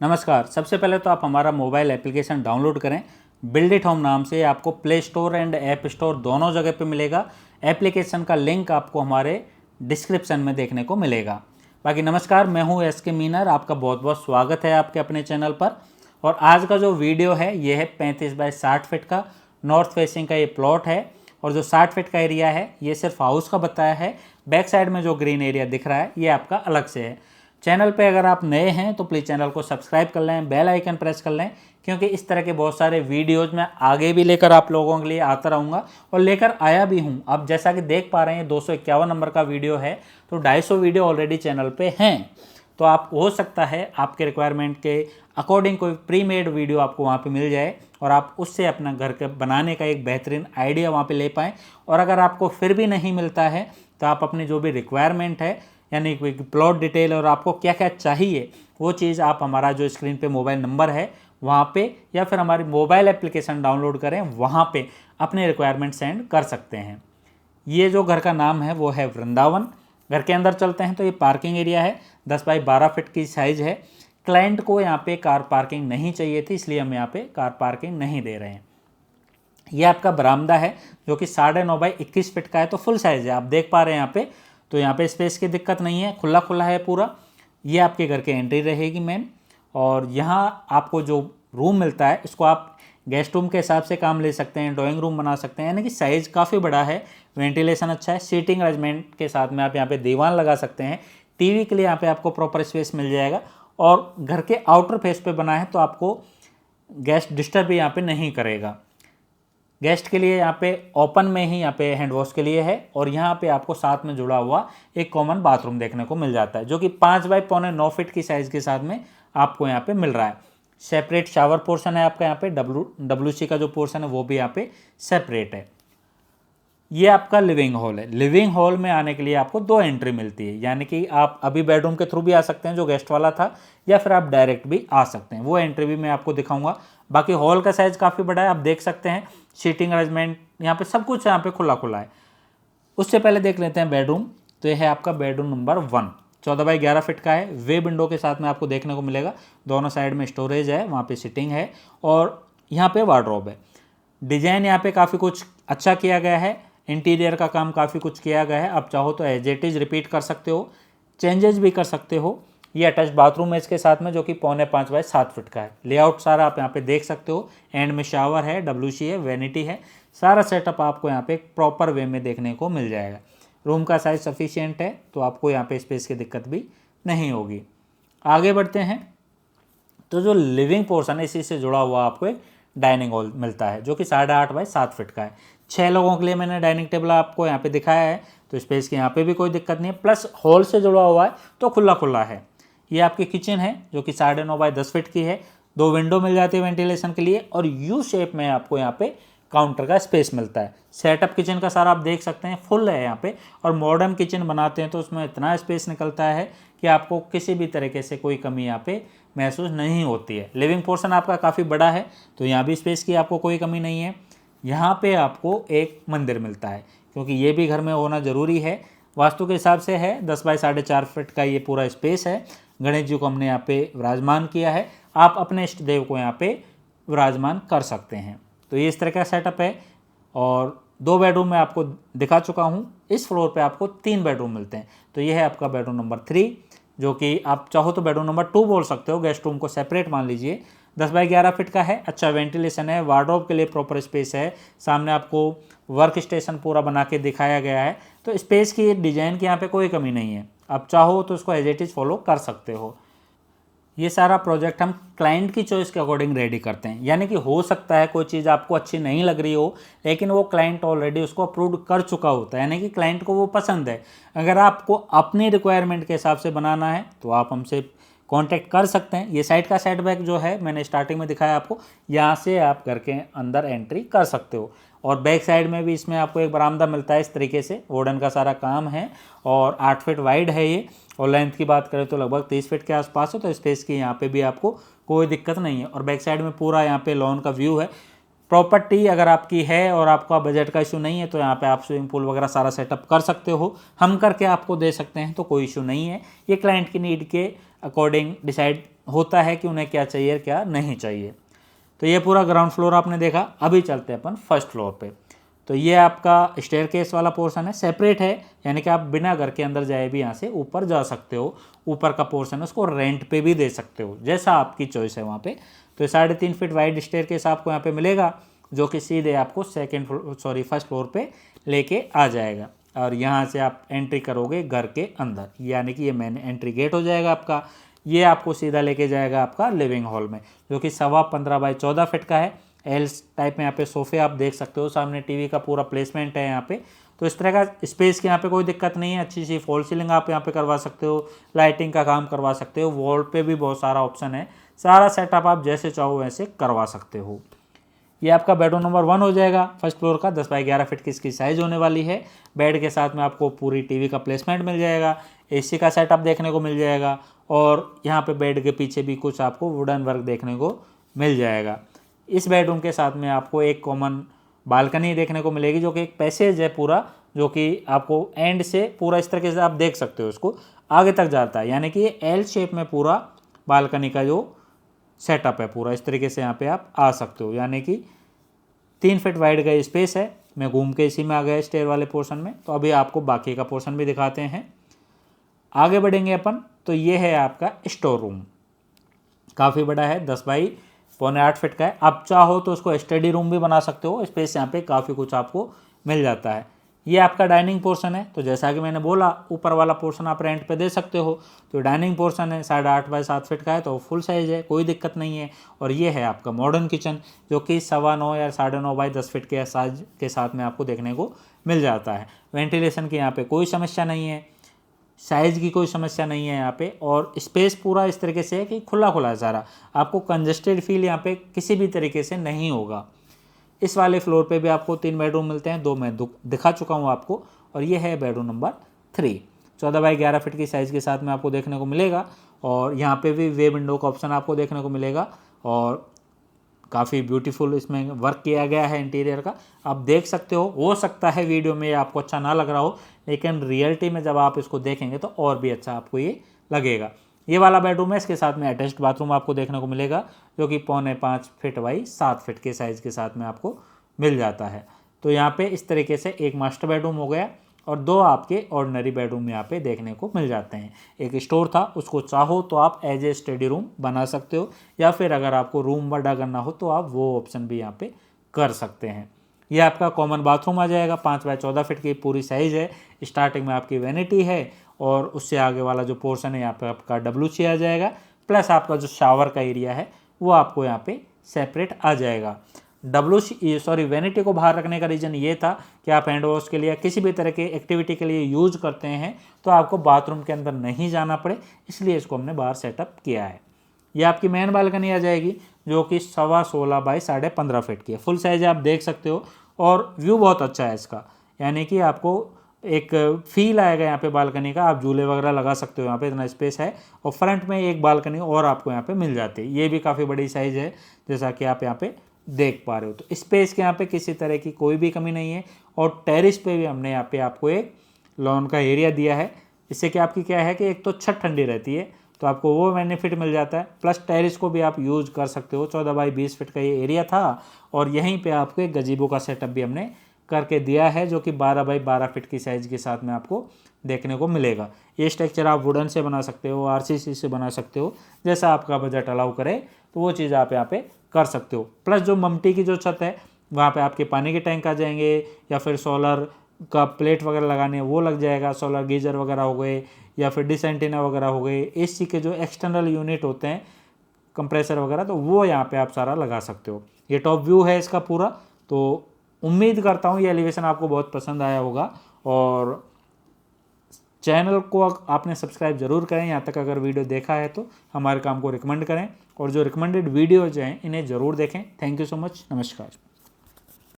नमस्कार। सबसे पहले तो आप हमारा मोबाइल एप्लीकेशन डाउनलोड करें। बिल्ड इट होम नाम से आपको play store and app store दोनों जगह पे मिलेगा। एप्लीकेशन का लिंक आपको हमारे डिस्क्रिप्शन में देखने को मिलेगा। बाकी नमस्कार, मैं हूं एसके मीनर। आपका बहुत बहुत स्वागत है आपके अपने चैनल पर। और आज का जो वीडियो है ये है 35 बाय 60 फीट का नॉर्थ फेसिंग का ये प्लॉट है। और जो 60 फीट का एरिया है ये सिर्फ हाउस का बताया है। बैक साइड में जो ग्रीन एरिया दिख रहा है ये आपका अलग से है। चैनल पे अगर आप नए हैं तो प्लीज़ चैनल को सब्सक्राइब कर लें, बेल आइकन प्रेस कर लें, क्योंकि इस तरह के बहुत सारे वीडियोज़ मैं आगे भी लेकर आप लोगों के लिए आता रहूँगा और लेकर आया भी हूँ। अब जैसा कि देख पा रहे हैं 251 नंबर का वीडियो है, तो 250 वीडियो ऑलरेडी चैनल पे हैं। तो आप हो सकता है आपके रिक्वायरमेंट के अकॉर्डिंग कोई प्री मेड वीडियो आपको वहाँ पे मिल जाए और आप उससे अपना घर के बनाने का एक बेहतरीन आइडिया वहाँ पे ले पाएँ। और अगर आपको फिर भी नहीं मिलता है तो आप अपनी जो भी रिक्वायरमेंट है, यानी कोई प्लॉट डिटेल और आपको क्या क्या चाहिए, वो चीज़ आप हमारा जो स्क्रीन पे मोबाइल नंबर है वहाँ पे या फिर हमारी मोबाइल एप्लीकेशन डाउनलोड करें, वहाँ पे अपने रिक्वायरमेंट सेंड कर सकते हैं। ये जो घर का नाम है वो है वृंदावन। घर के अंदर चलते हैं तो ये पार्किंग एरिया है, 10 बाई 12 फीट की साइज़ है। क्लाइंट को यहाँ पे कार पार्किंग नहीं चाहिए थी, इसलिए हम यहाँ पे कार पार्किंग नहीं दे रहे हैं। ये आपका बरामदा है जो कि 9.5 बाई 21 फीट का है, तो फुल साइज़ है। आप देख पा रहे हैं यहाँ पे, तो यहाँ पे स्पेस की दिक्कत नहीं है, खुला खुला है पूरा। ये आपके घर की एंट्री रहेगी मेन। और यहाँ आपको जो रूम मिलता है इसको आप गेस्ट रूम के हिसाब से काम ले सकते हैं, ड्राइंग रूम बना सकते हैं, यानी कि साइज़ काफ़ी बड़ा है, वेंटिलेशन अच्छा है। सीटिंग अरेंजमेंट के साथ में आप यहाँ पे दीवान लगा सकते हैं। टीवी के लिए यहाँ पे आपको प्रॉपर स्पेस मिल जाएगा। और घर के आउटर फेस पे बना है तो आपको गेस्ट डिस्टर्ब भी यहाँ पे नहीं करेगा। गेस्ट के लिए यहाँ पे ओपन में ही यहाँ पे हैंड वॉश के लिए है। और यहाँ पे आपको साथ में जुड़ा हुआ एक कॉमन बाथरूम देखने को मिल जाता है, जो कि 5 बाई 9.25 फीट की साइज़ के साथ में आपको यहाँ पे मिल रहा है। सेपरेट शावर पोर्शन है आपका यहाँ पे, WC का जो पोर्शन है वो भी यहाँ पे सेपरेट है। ये आपका लिविंग हॉल है। लिविंग हॉल में आने के लिए आपको 2 एंट्री मिलती है, यानी कि आप अभी बेडरूम के थ्रू भी आ सकते हैं जो गेस्ट वाला था, या फिर आप डायरेक्ट भी आ सकते हैं। वो एंट्री भी मैं आपको दिखाऊंगा। बाकी हॉल का साइज़ काफ़ी बड़ा है, आप देख सकते हैं। सीटिंग अरेंजमेंट यहाँ पे सब कुछ यहाँ पे खुला खुला है। उससे पहले देख लेते हैं बेडरूम। तो यह है आपका बेडरूम नंबर 1, 14 बाई 11 फीट का है। वे विंडो के साथ में आपको देखने को मिलेगा। दोनों साइड में स्टोरेज है, वहाँ पे सिटिंग है और यहाँ पे वार्डरोब है। डिजाइन यहाँ पे काफ़ी कुछ अच्छा किया गया है। इंटीरियर का काम काफ़ी कुछ किया गया है। आप चाहो तो एज इट इज़ रिपीट कर सकते हो, चेंजेस भी कर सकते हो। ये अटैच बाथरूम है इसके साथ में, जो कि 5.25 बाई 7 फीट का है। लेआउट सारा आप यहाँ पे देख सकते हो। एंड में शावर है, WC है, वैनिटी है। सारा सेटअप आपको यहाँ पे प्रॉपर वे में देखने को मिल जाएगा। रूम का साइज सफिशियंट है, तो आपको यहाँ पे स्पेस की दिक्कत भी नहीं होगी। आगे बढ़ते हैं तो जो लिविंग पोर्शन है इसी से जुड़ा हुआ आपको एक डाइनिंग हॉल मिलता है, जो कि 8.5 बाई 7 फीट का है। 6 लोगों के लिए मैंने डाइनिंग टेबल आपको यहाँ पे दिखाया है, तो स्पेस की यहाँ पे भी कोई दिक्कत नहीं है। प्लस हॉल से जुड़ा हुआ है तो खुला खुला है। ये आपकी किचन है जो कि 9.5 बाई 10 फीट की है। 2 विंडो मिल जाती है वेंटिलेशन के लिए, और यू शेप में आपको यहाँ पे काउंटर का स्पेस मिलता है। सेटअप किचन का सारा आप देख सकते हैं, फुल है यहाँ पे। और मॉडर्न किचन बनाते हैं तो उसमें इतना स्पेस निकलता है कि आपको किसी भी तरीके से कोई कमी यहाँ पे महसूस नहीं होती है। लिविंग पोर्शन आपका काफ़ी बड़ा है, तो यहाँ भी स्पेस की आपको कोई कमी नहीं है। यहाँ पे आपको एक मंदिर मिलता है, क्योंकि ये भी घर में होना ज़रूरी है। वास्तु के हिसाब से है 10 बाई 4.5 फीट का ये पूरा स्पेस है। गणेश जी को हमने यहाँ पे विराजमान किया है। आप अपने इष्ट देव को यहाँ पे विराजमान कर सकते हैं। तो ये इस तरह का सेटअप है। और 2 बेडरूम मैं आपको दिखा चुका हूँ। इस फ्लोर पे आपको 3 बेडरूम मिलते हैं। तो ये है आपका बेडरूम नंबर 3, जो कि आप चाहो तो बेडरूम नंबर 2 बोल सकते हो। गेस्ट रूम को सेपरेट मान लीजिए। 10 बाई 11 फीट का है, अच्छा वेंटिलेशन है, वार्डरोब के लिए प्रॉपर स्पेस है। सामने आपको वर्क स्टेशन पूरा बना के दिखाया गया है। तो स्पेस की डिजाइन की यहाँ पे कोई कमी नहीं है। आप चाहो तो उसको एज इट इज़ फॉलो कर सकते हो। ये सारा प्रोजेक्ट हम क्लाइंट की चॉइस के अकॉर्डिंग रेडी करते हैं, यानी कि हो सकता है कोई चीज़ आपको अच्छी नहीं लग रही हो, लेकिन वो क्लाइंट ऑलरेडी उसको अप्रूव कर चुका होता है, यानी कि क्लाइंट को वो पसंद है। अगर आपको अपनी रिक्वायरमेंट के हिसाब से बनाना है तो आप हमसे कांटेक्ट कर सकते हैं। ये साइड का सेटबैक जो है मैंने स्टार्टिंग में दिखाया आपको, यहाँ से आप घर के अंदर एंट्री कर सकते हो। और बैक साइड में भी इसमें आपको एक बरामदा मिलता है। इस तरीके से वुडन का सारा काम है और 8 फीट वाइड है ये। और लेंथ की बात करें तो लगभग 30 फीट के आसपास है, तो स्पेस की यहाँ पे भी आपको कोई दिक्कत नहीं है। और बैक साइड में पूरा यहाँ पे लॉन का व्यू है। प्रॉपर्टी अगर आपकी है और आपका बजट का इशू नहीं है तो यहाँ पे आप स्विमिंग पूल वगैरह सारा सेटअप कर सकते हो। हम करके आपको दे सकते हैं, तो कोई इशू नहीं है। ये क्लाइंट की नीड के अकॉर्डिंग डिसाइड होता है कि उन्हें क्या चाहिए क्या नहीं चाहिए। तो ये पूरा ग्राउंड फ्लोर आपने देखा। अभी चलते हैं अपन फर्स्ट फ्लोर पे। तो ये आपका स्टेयरकेस वाला पोर्शन है, सेपरेट है, यानी कि आप बिना घर के अंदर जाए भी यहाँ से ऊपर जा सकते हो। ऊपर का पोर्शन है उसको रेंट पे भी दे सकते हो, जैसा आपकी चॉइस है वहाँ पे। तो 3.5 फीट वाइड स्टेयरकेस आपको यहाँ पे मिलेगा, जो कि सीधे आपको फर्स्ट फ्लोर पे लेके आ जाएगा। और यहाँ से आप एंट्री करोगे घर के अंदर, यानी कि ये मेन एंट्री गेट हो जाएगा आपका। ये आपको सीधा लेके जाएगा आपका लिविंग हॉल में, जो कि 15.25 बाई 14 फीट का है। एल टाइप में यहाँ पे सोफे आप देख सकते हो, सामने टीवी का पूरा प्लेसमेंट है यहाँ पे। तो इस तरह का स्पेस की यहाँ पे कोई दिक्कत नहीं है। अच्छी सी फॉल सीलिंग आप यहाँ पे करवा सकते हो, लाइटिंग का काम करवा सकते हो, वॉल पे भी बहुत सारा ऑप्शन है। सारा सेटअप आप जैसे चाहो वैसे करवा सकते हो। ये आपका बेडरूम नंबर 1 हो जाएगा फर्स्ट फ्लोर का। 10 बाई 11 फीट की इसकी साइज़ होने वाली है। बेड के साथ में आपको पूरी टीवी का प्लेसमेंट मिल जाएगा, एसी का सेटअप देखने को मिल जाएगा, और यहाँ पे बेड के पीछे भी कुछ आपको वुडन वर्क देखने को मिल जाएगा। इस बेडरूम के साथ में आपको एक कॉमन बालकनी देखने को मिलेगी, जो कि एक पैसेज है पूरा, जो कि आपको एंड से पूरा इस तरीके से आप देख सकते हो, उसको आगे तक जाता है। यानी कि ये एल शेप में पूरा बालकनी का जो सेटअप है पूरा इस तरीके से यहाँ पे आप आ सकते हो। यानी कि 3 फीट वाइड का स्पेस है। मैं घूम के इसी में आ गया स्टेयर वाले पोर्शन में। तो अभी आपको बाकी का पोर्शन भी दिखाते हैं। आगे बढ़ेंगे अपन। तो ये है आपका स्टोर रूम, काफ़ी बड़ा है, 10 बाई 7.25 फीट का है। आप चाहो तो उसको स्टडी रूम भी बना सकते हो। स्पेस यहाँ पे काफ़ी कुछ आपको मिल जाता है। ये आपका डाइनिंग पोर्शन है। तो जैसा कि मैंने बोला, ऊपर वाला पोर्शन आप रेंट पे दे सकते हो। तो डाइनिंग पोर्शन है, 8.5 बाई 7 फीट का है, तो फुल साइज़ है, कोई दिक्कत नहीं है। और ये है आपका मॉडर्न किचन, जो कि 9.25 या 9.5 बाई 10 फीट के साइज के साथ में आपको देखने को मिल जाता है। वेंटिलेशन की यहाँ पे कोई समस्या नहीं है, साइज़ की कोई समस्या नहीं है यहाँ पे। और स्पेस पूरा इस तरीके से है कि खुला खुला है सारा, आपको कंजस्टेड फील यहाँ पे किसी भी तरीके से नहीं होगा। इस वाले फ्लोर पे भी आपको 3 बेडरूम मिलते हैं, 2 मैं दिखा चुका हूँ आपको। और ये है बेडरूम नंबर 3, 14 बाई 11 फीट की साइज़ के साथ में आपको देखने को मिलेगा। और यहाँ पे भी वे विंडो का ऑप्शन आपको देखने को मिलेगा, और काफ़ी ब्यूटीफुल इसमें वर्क किया गया है इंटीरियर का, आप देख सकते हो सकता है वीडियो में आपको अच्छा ना लग रहा हो, लेकिन रियलिटी में जब आप इसको देखेंगे तो और भी अच्छा आपको ये लगेगा। ये वाला बेडरूम है, इसके साथ में अटैच्ड बाथरूम आपको देखने को मिलेगा, जो कि 4.25 फीट बाई 7 फीट के साइज़ के साथ में आपको मिल जाता है। तो यहाँ पे इस तरीके से एक मास्टर बेडरूम हो गया, और 2 आपके ऑर्डिनरी बेडरूम यहाँ पे देखने को मिल जाते हैं। एक स्टोर था, उसको चाहो तो आप एज ए स्टडी रूम बना सकते हो, या फिर अगर आपको रूम बड़ा करना हो तो आप वो ऑप्शन भी यहाँ पे कर सकते हैं। ये आपका कॉमन बाथरूम आ जाएगा, 5 बाई 14 फीट की पूरी साइज़ है। स्टार्टिंग में आपकी वैनिटी है, और उससे आगे वाला जो पोर्शन है यहाँ पे आपका WC आ जाएगा, प्लस आपका जो शावर का एरिया है वो आपको यहाँ पे सेपरेट आ जाएगा। वैनिटी को बाहर रखने का रीज़न ये था कि आप हैंड वॉश के लिए किसी भी तरह के एक्टिविटी के लिए यूज करते हैं तो आपको बाथरूम के अंदर नहीं जाना पड़े, इसलिए इसको हमने बाहर सेटअप किया है। ये आपकी मेन बालकनी आ जाएगी, जो कि 16.25 बाई 15.5 फीट की है। फुल साइज आप देख सकते हो, और व्यू बहुत अच्छा है इसका, यानी कि आपको एक फील आएगा यहाँ पे बालकनी का। आप झूले वगैरह लगा सकते हो, यहाँ पे इतना स्पेस है। और फ्रंट में एक बालकनी और आपको यहाँ पे मिल जाती है, ये भी काफ़ी बड़ी साइज़ है, जैसा कि आप यहाँ पे देख पा रहे हो। तो स्पेस के यहाँ पे किसी तरह की कोई भी कमी नहीं है। और टेरिस पे भी हमने यहाँ पे आपको एक लॉन का एरिया दिया है, इससे कि आपकी क्या है कि एक तो छत ठंडी रहती है, तो आपको वो बेनिफिट मिल जाता है, प्लस टेरिस को भी आप यूज़ कर सकते हो। 14 बाई 20 फीट का ये एरिया था, और यहीं पे आपको एक गजीबो का सेटअप भी हमने करके दिया है, जो कि 12 बाई 12 फीट की साइज़ के साथ में आपको देखने को मिलेगा। ये स्ट्रक्चर आप वुडन से बना सकते हो, RCC से बना सकते हो, जैसा आपका बजट अलाउ करे तो वो चीज़ आप यहाँ पे कर सकते हो। प्लस जो ममटी की जो छत है वहाँ पे आपके पानी के टैंक आ जाएंगे, या फिर सोलर का प्लेट वगैरह लगाने है वो लग जाएगा, सोलर गीजर वगैरह हो गए, या फिर डिश एंटीना वगैरह हो गए, AC के जो एक्सटर्नल यूनिट होते हैं कंप्रेसर वगैरह, तो वो यहाँ पे आप सारा लगा सकते हो। ये टॉप व्यू है इसका पूरा। तो उम्मीद करता हूँ ये एलिवेशन आपको बहुत पसंद आया होगा, और चैनल को आपने सब्सक्राइब जरूर करें। यहाँ तक अगर वीडियो देखा है तो हमारे काम को रिकमेंड करें, और जो रिकमेंडेड वीडियोज हैं इन्हें ज़रूर देखें। थैंक यू सो मच, नमस्कार।